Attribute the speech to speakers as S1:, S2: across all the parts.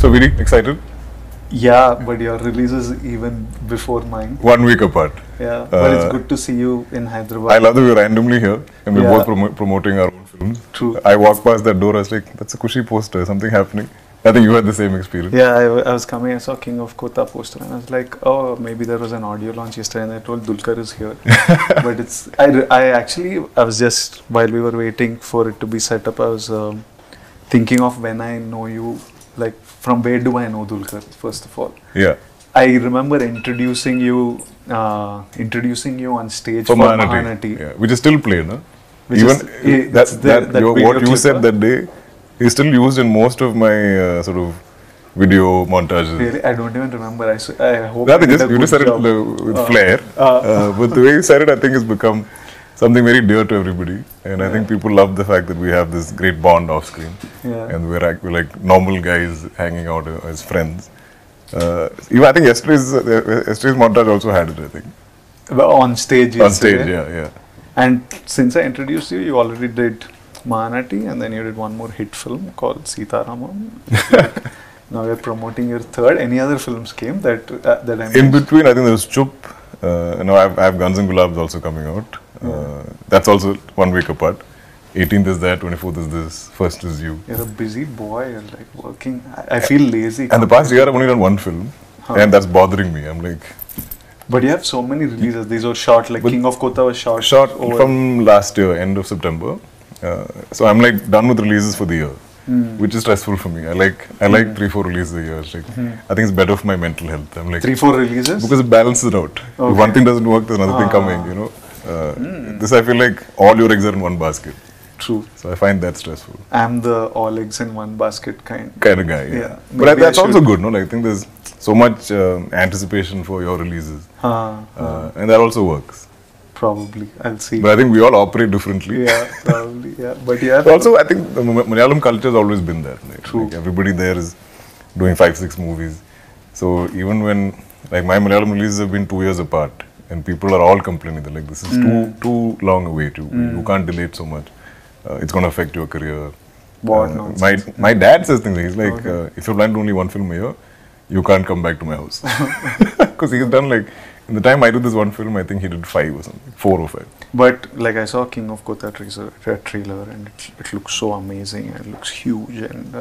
S1: So very excited.
S2: Yeah, but your release is even before mine.
S1: 1 week apart.
S2: Yeah, but it's good to see you in Hyderabad.
S1: I love that we're randomly here and we're both promoting our own films.
S2: True.
S1: I walked past that door, I was like, that's a Kushi poster, something happening. I think you had the same experience.
S2: Yeah, I was coming, I saw King of Kotha poster and I was like, oh, maybe there was an audio launch yesterday and I told Dulquer is here. But it's, I was just, while we were waiting for it to be set up, I was thinking of when I know you, like from where do I know Dulquer, first of all.
S1: Yeah.
S2: I remember introducing you on stage for BhavaniHD.
S1: Yeah, which is still played, no?
S2: Which
S1: even what you said that day is still used in most of my sort of video montages.
S2: Really? I don't even remember. I hope
S1: you just said it with flair. But the way you said it, I think has become something very dear to everybody. And I think people love the fact that we have this great bond off screen.
S2: Yeah.
S1: And we're like normal guys hanging out as friends. Even I think yesterday's montage also had it, I think.
S2: On stage.
S1: On stage, yeah.
S2: And since I introduced you, you already did BhavaniHD and then you did one more hit film called Sitaramam. Now you're promoting your third. Any other films came that I missed?
S1: In between, I think there was Chup. Now I have Guns and Gulabs also coming out. That's also 1 week apart. 18th is that, 24th is this, 1st is you.
S2: You're a busy boy, you're like working. I feel lazy.
S1: And the past year I've only done one film and that's bothering me. I'm like...
S2: But you have so many releases. These were short, like King of Kotha was short.
S1: Short from last year, end of September. So I'm like done with releases for the year, which is stressful for me. I like 3-4 releases a year. Like, I think it's better for my mental health. I'm like
S2: 3-4 releases?
S1: Because it balances it out.
S2: Okay.
S1: If one thing doesn't work, there's another thing coming, you know. This I feel like all your eggs are in one basket.
S2: True.
S1: So I find that stressful.
S2: I'm the all eggs in one basket kind
S1: of guy, yeah. But that's also good, no? Like, I think there's so much anticipation for your releases. And that also works.
S2: Probably, I'll see.
S1: But I think we all operate differently.
S2: Yeah, probably, yeah. But yeah.
S1: Also, I think the Malayalam culture has always been there. Right?
S2: True.
S1: Like everybody there is doing 5-6 movies. So even when, like my Malayalam releases have been 2 years apart and people are all complaining, they're like, this is too long a wait. You can't delay it so much. It's going to affect your career.
S2: What nonsense.
S1: My dad says things. He's like, if you're planning only one film a year, you can't come back to my house. Because he's done like, in the time I did this one film, I think he did 5 or something, 4 or 5.
S2: But like I saw King of Kotha trailer and it looks so amazing and it looks huge and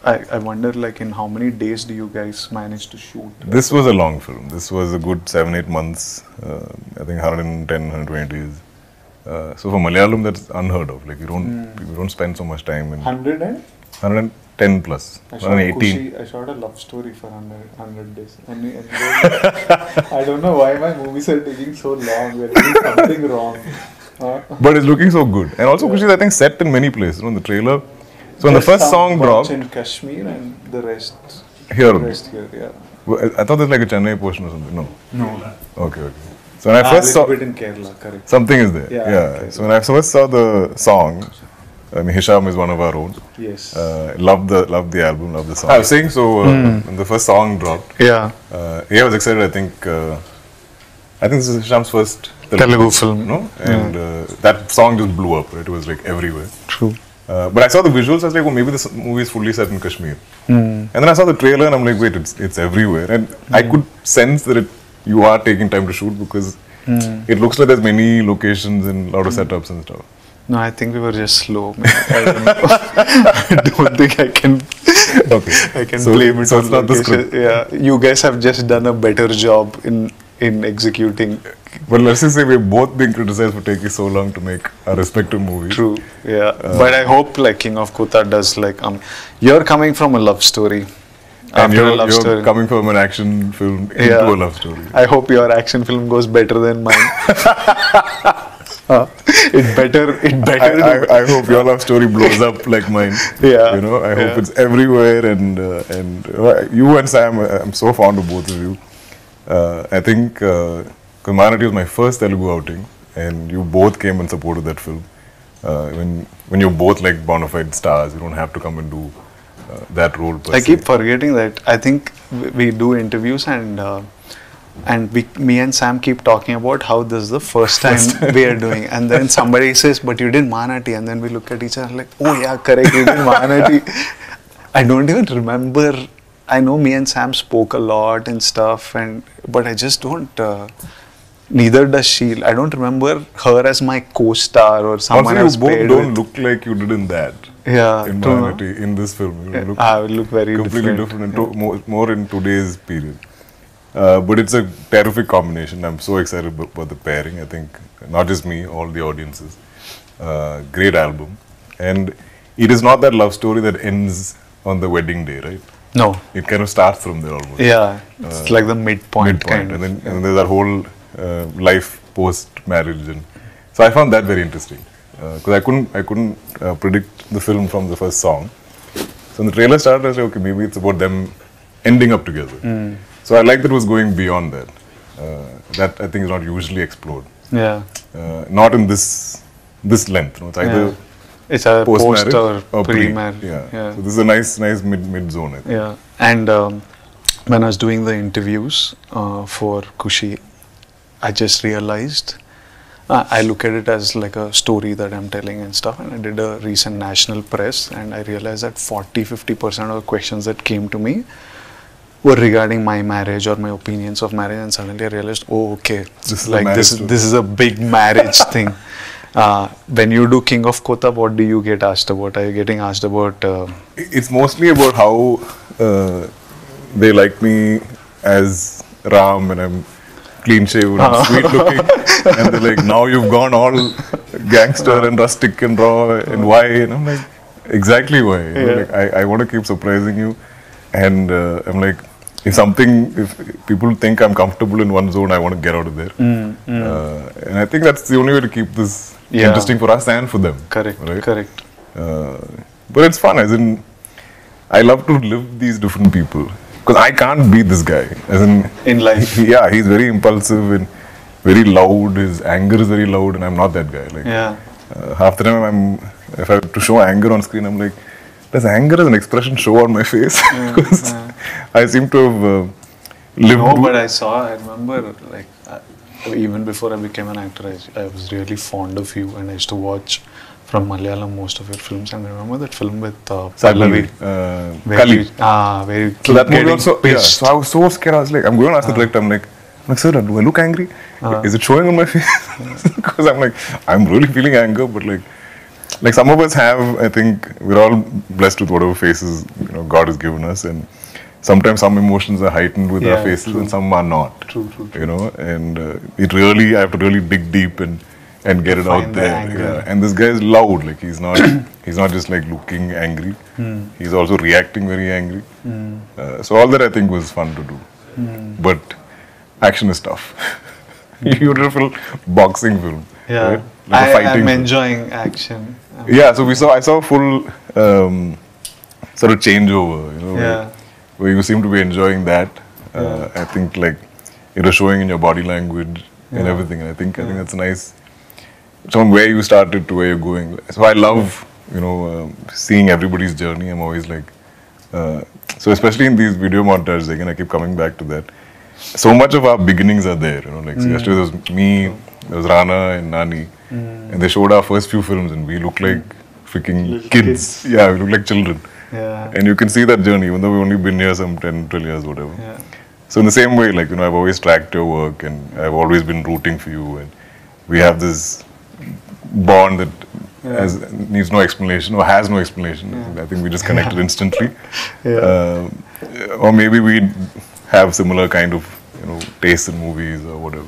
S2: I wonder like in how many days do you guys manage to shoot?
S1: This was a long film. This was a good 7-8 months. I think 110-120 days. So for Malayalam, that's unheard of. Like you don't spend so much time in 110 plus.
S2: I shot
S1: 118.
S2: I shot a love story for 100 days. I don't know why my movies are taking so long. We're doing something wrong.
S1: But it's looking so good. And also Kushi is I think set in many places. You know, the trailer. So when the first song dropped.
S2: in Kashmir and the rest
S1: here.
S2: Yeah.
S1: Well, I thought there's like a Chennai portion or something. No. Okay. So when I
S2: first saw it in Kerala, correct.
S1: Something is there. Yeah. So when I first saw the song, I mean Hisham is one of our own.
S2: Yes.
S1: Loved the album, loved the song. I was saying so when the first song dropped.
S2: Yeah.
S1: I was excited. I think this is Hisham's first
S2: Telugu film.
S1: No? And that song just blew up. Right? It was like everywhere.
S2: True.
S1: But I saw the visuals. I was like, oh, maybe this movie is fully set in Kashmir. And then I saw the trailer, and I'm like, wait, it's everywhere. And I could sense that you are taking time to shoot because it looks like there's many locations and a lot of setups and stuff.
S2: No, I think we were just slow. I don't think I can.
S1: Okay.
S2: I can blame it.
S1: So it's not the script.
S2: Yeah, you guys have just done a better job in executing.
S1: But let's just say we're both being criticized for taking so long to make our respective movies.
S2: True. Yeah. But I hope like King of Kotha does like you're coming from a love story.
S1: And you're coming from an action film into a love story.
S2: I hope your action film goes better than mine. It better.
S1: I hope your love story blows up like mine.
S2: Yeah.
S1: You know, I hope it's everywhere and you and Sam, I'm so fond of both of you. I think BhavaniHD was my first Telugu outing and you both came and supported that film. When you're both like bona fide stars, you don't have to come and do that role per se.
S2: I keep forgetting that. I think we do interviews and me and Sam keep talking about how this is the first time we are doing, and then somebody says, "But you did BhavaniHD," and then we look at each other like, "Oh yeah, correct, you did BhavaniHD." I don't even remember I know me and Sam spoke a lot and stuff, but I just don't. Neither does she. I don't remember her as my co-star or someone
S1: also,
S2: else.
S1: you both
S2: paired
S1: don't
S2: with.
S1: look like you did in that.
S2: Yeah,
S1: In
S2: true,
S1: BhavaniHD, in this film, you look
S2: I look very
S1: completely different, and more in today's period. But it's a terrific combination. I'm so excited about the pairing. I think not just me, all the audiences. Great album, and it is not that love story that ends on the wedding day, right?
S2: No.
S1: It kind of starts from there almost.
S2: Yeah, it's like the midpoint kind
S1: and
S2: of.
S1: then there's that whole life post marriage, and so I found that very interesting because I couldn't predict the film from the first song. So when the trailer started, I was like, okay, maybe it's about them ending up together. So I like that it was going beyond that. That I think is not usually explored.
S2: Yeah.
S1: Not in this length. No? It's either
S2: it's a post or
S1: pre.
S2: pre-marriage.
S1: Yeah. So this is a nice mid zone. I think.
S2: Yeah. And when I was doing the interviews for Kushi, I just realized I look at it as like a story that I'm telling and stuff. And I did a recent national press, and I realized that 40-50% of the questions that came to me were regarding my marriage or my opinions of marriage, and suddenly I realized, oh, okay, this is a big marriage thing. When you do King of Kotha, what do you get asked about? Are you getting asked about?
S1: It's mostly about how they like me as Ram, and I'm clean shaven, and sweet looking, and they're like, now you've gone all gangster and rustic and raw, and why? And I'm like, exactly why. You know, like, I want to keep surprising you, and I'm like, if people think I'm comfortable in one zone, I want to get out of there. And I think that's the only way to keep this interesting for us and for them.
S2: Correct,
S1: right?
S2: correct.
S1: But it's fun, as in, I love to live these different people. Because I can't be this guy. As
S2: in life.
S1: Yeah, he's very impulsive and very loud. His anger is very loud, and I'm not that guy. Like, half the time, if I have to show anger on screen, I'm like, does anger as an expression show on my face? Because I seem to have lived.
S2: No, but I remember, like, even before I became an actor, I was really fond of you, and I used to watch from Malayalam most of your films, and I remember that film with Pallavi.
S1: Kali.
S2: Very
S1: so that movie also, so I was so scared. I was like, I'm going to ask the director, I'm like, sir, do I look angry? Is it showing on my face? Because I'm like, I'm really feeling anger, but like some of us have, I think, we're all blessed with whatever faces, God has given us, and sometimes some emotions are heightened with our faces, and some are not.
S2: True.
S1: And I have to really dig deep and get it out there. And this guy is loud. Like, he's not just like looking angry. He's also reacting very angry. So all that I think was fun to do. But action is tough. Beautiful boxing film.
S2: Yeah,
S1: right? Like
S2: I'm enjoying action.
S1: Yeah, so I saw a full sort of changeover. Where you seem to be enjoying that. I think like it was showing in your body language and everything. And I think that's nice. From where you started to where you're going. So I love, seeing everybody's journey. I'm always like, so especially in these video montages, again, I keep coming back to that. So much of our beginnings are there, like so yesterday there was me, there was Rana and Nani, and they showed our first few films, and we look like freaking kids. Yeah, we look like children.
S2: Yeah.
S1: And you can see that journey, even though we've only been here some 10, 12 years, whatever. Yeah. So in the same way, like, I've always tracked your work, and I've always been rooting for you, and we have this bond that needs no explanation or has no explanation. I think we just connected instantly. Or maybe we have similar kind of tastes in movies or whatever.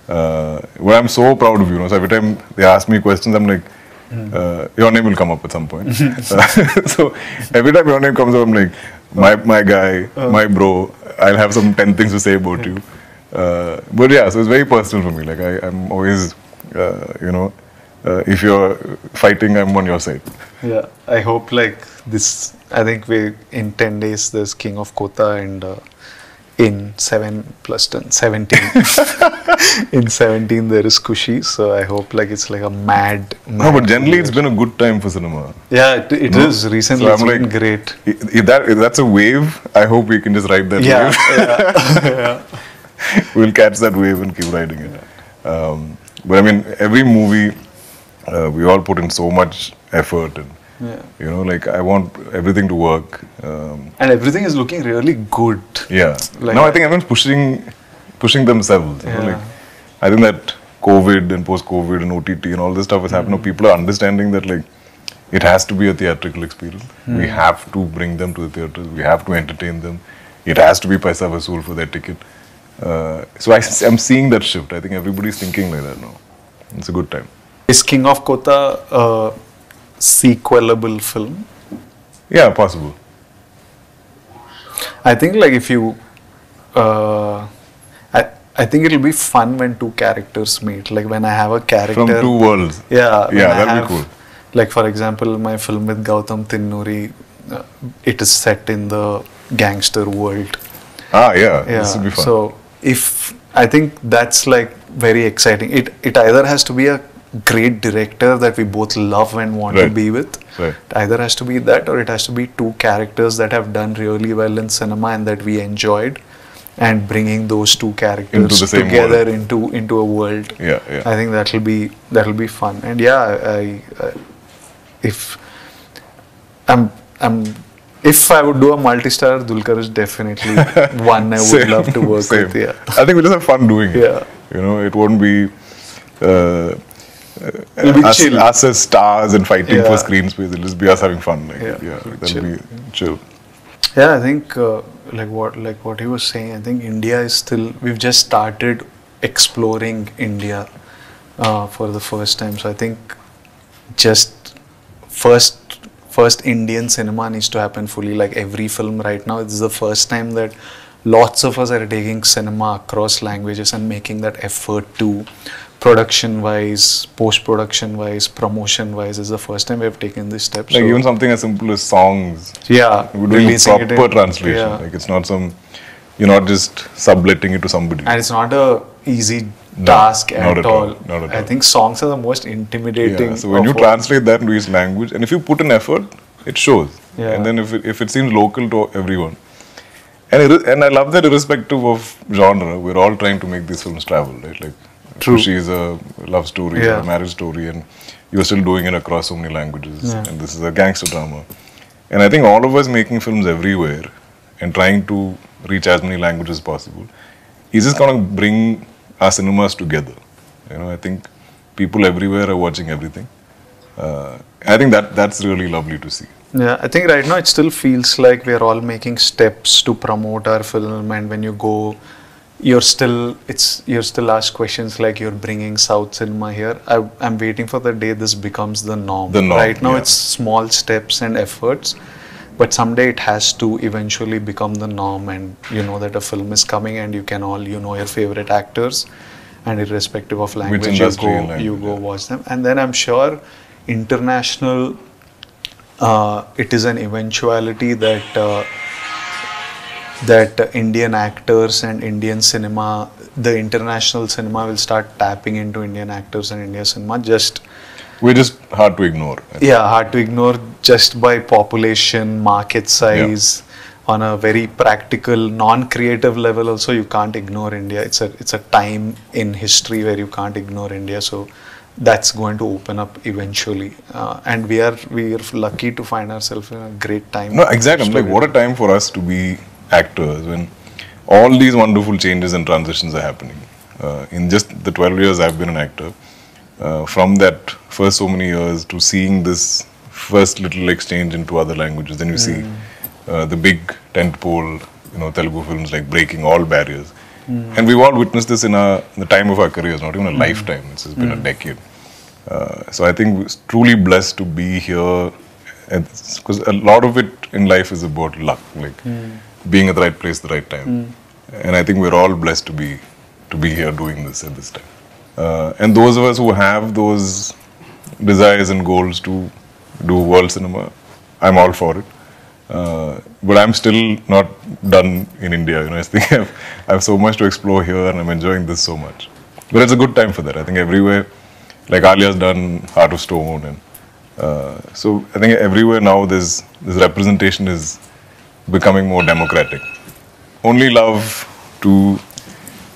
S1: But I'm so proud of you. So every time they ask me questions, I'm like, your name will come up at some point. So every time your name comes up, I'm like, my guy, my bro. I'll have some 10 things to say about you. But yeah, so it's very personal for me. Like I'm always, if you're fighting, I'm on your side. Yeah,
S2: I hope like this. I think in 10 days there's King of Kotha, and in 7 plus 10, 17. In 17 there is Kushi. So I hope like it's like a mad.
S1: No, but generally it's been a good time for cinema.
S2: Yeah, it is. Recently, so it's been great.
S1: If that's a wave, I hope we can just ride that wave. We'll catch that wave and keep riding it. But I mean, every movie, we all put in so much effort, and
S2: Yeah.
S1: You know, like I want everything to work.
S2: And everything is looking really good.
S1: Yeah.
S2: Like,
S1: Now I think everyone's pushing themselves. You know,
S2: Yeah.
S1: like I think that COVID and post-COVID and OTT and all this stuff is happening. People are understanding that like it has to be a theatrical experience. We have to bring them to the theaters. We have to entertain them. It has to be paisa vasool for their ticket. So I'm seeing that shift. I think everybody's thinking like that now. It's a good time.
S2: Is King of Kotha a sequelable film?
S1: Yeah, possible.
S2: I think like if you, I think it'll be fun when two characters meet. Like when I have a character
S1: From two worlds.
S2: Yeah, when
S1: Yeah,
S2: I
S1: that'll
S2: have,
S1: be cool.
S2: Like for example, my film with Gautam Tinnuri, it is set in the gangster world.
S1: Ah, yeah. This will be fun.
S2: So if I think that's like very exciting. It either has to be a great director that we both love and want to
S1: Right.
S2: be with.
S1: Right.
S2: It either has to be that, or it has to be two characters that have done really well in cinema and that we enjoyed, and bringing those two characters
S1: Into the same
S2: together
S1: world.
S2: into a world.
S1: Yeah, yeah.
S2: I think that'll be fun. And yeah, if I would do a multi-star, Dulquer is definitely one I would
S1: Same,
S2: love to work
S1: same.
S2: with. Yeah.
S1: I think we'll just have fun doing it.
S2: Yeah.
S1: You know, it won't be
S2: It'll be chill.
S1: us as stars and fighting
S2: Yeah.
S1: for screen space. It'll just be us having fun. Like,
S2: Yeah,
S1: that'll
S2: chill.
S1: be chill.
S2: Yeah, I think like what he was saying. I think India is still. We've just started exploring India for the first time. So I think just first Indian cinema needs to happen fully. Like every film right now, this is the first time that lots of us are taking cinema across languages and making that effort to production wise, post production wise, promotion wise. Is the first time we have taken this step.
S1: Like even something as simple as songs.
S2: Yeah,
S1: We're doing
S2: releasing it
S1: proper
S2: in-
S1: translation.
S2: yeah.
S1: Like it's not you're not just subletting it to somebody.
S2: And it's not a easy
S1: No,
S2: task
S1: not
S2: at
S1: at all,
S2: all.
S1: not at
S2: I
S1: all.
S2: think songs are the most intimidating.
S1: Yeah, so when you
S2: of all.
S1: translate that into each language, and if you put an effort, it shows.
S2: Yeah.
S1: And then if it seems local to everyone, and I love that irrespective of genre, we're all trying to make these films travel, right? Like,
S2: True.
S1: Kushi is a love story,
S2: Yeah.
S1: a marriage story, and you're still doing it across so many languages.
S2: Yeah.
S1: And this is a gangster drama. And I think all of us making films everywhere and trying to reach as many languages as possible is just going to bring our cinemas together. You know, I think people everywhere are watching everything. I think that's really lovely to see.
S2: Yeah, I think right now it still feels like we're all making steps to promote our film, and when you go, you're still asked questions like you're bringing South cinema here. I'm waiting for the day this becomes the norm.
S1: The norm,
S2: Right now
S1: yeah.
S2: it's small steps and efforts, but someday it has to eventually become the norm, and you know that a film is coming and you can all, you know, your favorite actors, and irrespective of language,
S1: industry and language,
S2: you go
S1: yeah.
S2: watch them. And then I'm sure international, it is an eventuality that Indian actors and Indian cinema, the international cinema will start tapping into Indian actors and Indian cinema.
S1: We're just hard to ignore. I think.
S2: Yeah, hard to ignore just by population, market size. On a very practical, non-creative level also, you can't ignore India. It's a time in history where you can't ignore India. So that's going to open up eventually, and we are lucky to find ourselves in a great time.
S1: No, exactly. I'm like, what a time for us to be actors when all these wonderful changes and transitions are happening. In just the 12 years I've been an actor, from that first so many years to seeing this first little exchange into other languages, then you see the big tentpole, you know, Telugu films like breaking all barriers. And we've all witnessed this in the time of our careers, not even a lifetime. It's been a decade. So I think we're truly blessed to be here, because a lot of it in life is about luck, like being at the right place at the right time. And I think we're all blessed to be here doing this at this time. And those of us who have those desires and goals to do world cinema, I'm all for it. But I'm still not done in India. You know, I think I have so much to explore here, and I'm enjoying this so much. But it's a good time for that. I think everywhere, like Alia's done Heart of Stone, and so I think everywhere now this representation is becoming more democratic. Only love to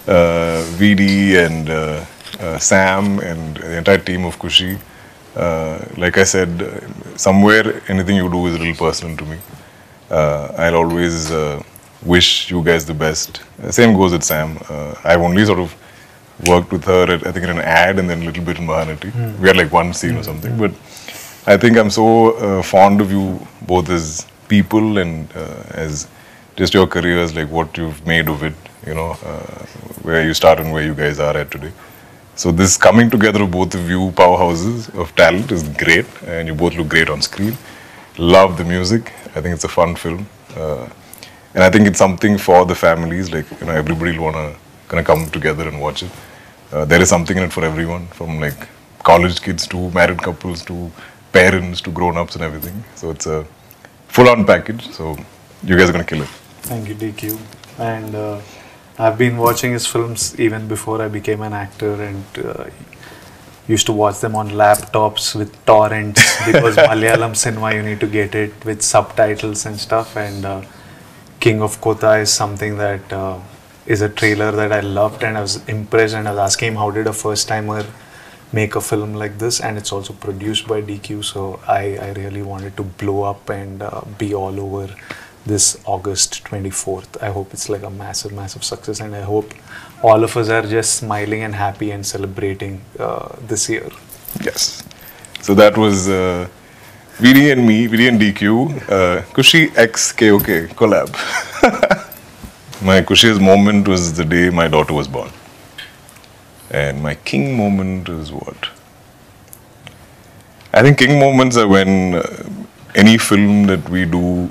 S1: VD and Sam and the entire team of Kushi. Like I said, somewhere anything you do is a little personal to me. I'll always wish you guys the best. Same goes with Sam. I've only sort of worked with her, I think, in an ad and then a little bit in BhavaniHD. We had like one scene or something. But I think I'm so fond of you both as people and as just your careers, like what you've made of it, you know, where you started and where you guys are at today. So this coming together of both of you powerhouses of talent is great, and you both look great on screen. Love the music. I think it's a fun film, and I think it's something for the families. Like, you know, everybody will gonna come together and watch it. There is something in it for everyone, from like college kids to married couples to parents to grown-ups and everything. So it's a full-on package. So you guys are gonna kill it.
S2: Thank you, DQ. And I've been watching his films even before I became an actor, and used to watch them on laptops with torrents because Malayalam cinema, you need to get it with subtitles and stuff. And King of Kotha is something that is a trailer that I loved, and I was impressed, and I was asking him how did a first timer make a film like this, and it's also produced by DQ, so I really wanted to blow up and be all over this August 24th. I hope it's like a massive, massive success, and I hope all of us are just smiling and happy and celebrating this year.
S1: Yes. So that was VD and me, VD and DQ, Kushi X KOK collab. My Kushi's moment was the day my daughter was born. And my king moment is what? I think king moments are when any film that we do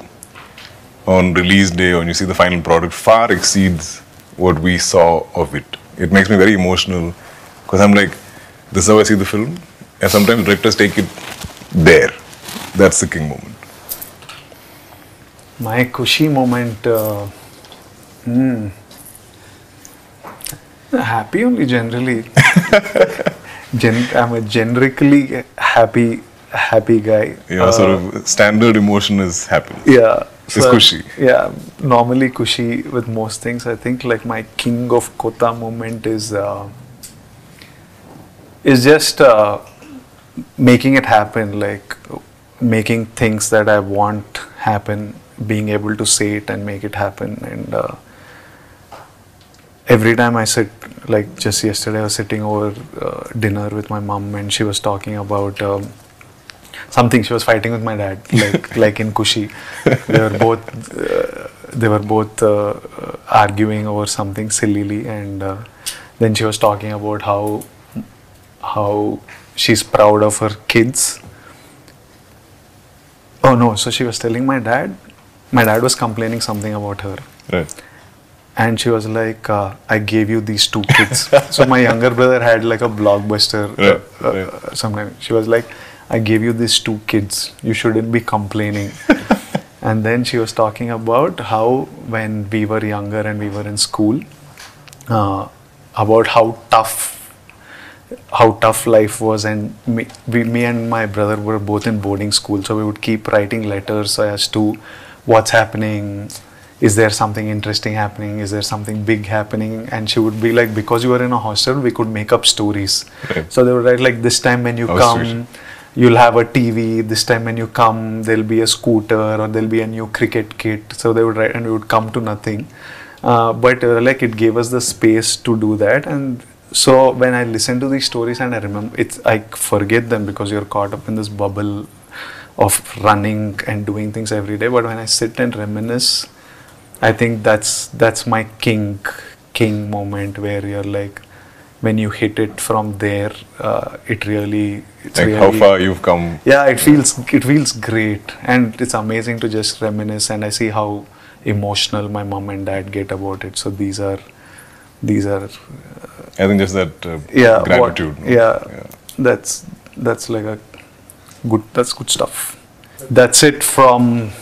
S1: on release day, or when you see the final product, far exceeds what we saw of it. It makes me very emotional because I'm like, this is how I see the film. And sometimes directors take it there. That's the king moment.
S2: My Kushi moment, happy only generally. I'm a generically happy guy.
S1: Yeah, sort of standard emotion is happy.
S2: Yeah.
S1: It's Kushi.
S2: Yeah, normally Kushi with most things. I think like my King of Kotha moment is just making it happen, like making things that I want happen, being able to say it and make it happen. And every time I sit, like just yesterday I was sitting over dinner with my mom, and she was talking about something. She was fighting with my dad, like in Kushi. They were both arguing over something sillily, and then she was talking about how she's proud of her kids. Oh no! So she was telling my dad. My dad was complaining something about her.
S1: Right.
S2: And she was like, I gave you these 2 kids. So my younger brother had like a blockbuster.
S1: Right.
S2: Sometime she was like, I gave you these 2 kids. You shouldn't be complaining. And then she was talking about how when we were younger and we were in school, about how tough life was, and me and my brother were both in boarding school, so we would keep writing letters as to what's happening. Is there something interesting happening? Is there something big happening? And she would be like, because you were in a hostel, we could make up stories. Right. So they would write like, this time when you come, you'll have a TV. This time when you come, there'll be a scooter, or there'll be a new cricket kit. So they would write, and we would come to nothing. But like it gave us the space to do that. And so when I listen to these stories and I remember, I forget them because you're caught up in this bubble of running and doing things every day. But when I sit and reminisce, I think that's my king moment, where you're like, when you hit it from there, it's really
S1: how far you've come.
S2: Yeah, it feels great, and it's amazing to just reminisce. And I see how emotional my mom and dad get about it. So these are.
S1: I think just that gratitude.
S2: That's like that's good stuff. That's it from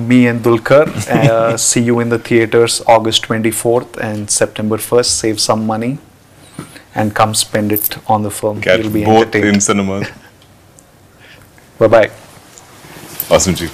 S2: me and Dulquer. See you in the theaters August 24th and September 1st. Save some money and come spend it on the film.
S1: You'll be both in cinemas.
S2: Bye-bye.
S1: Awesome, Ji.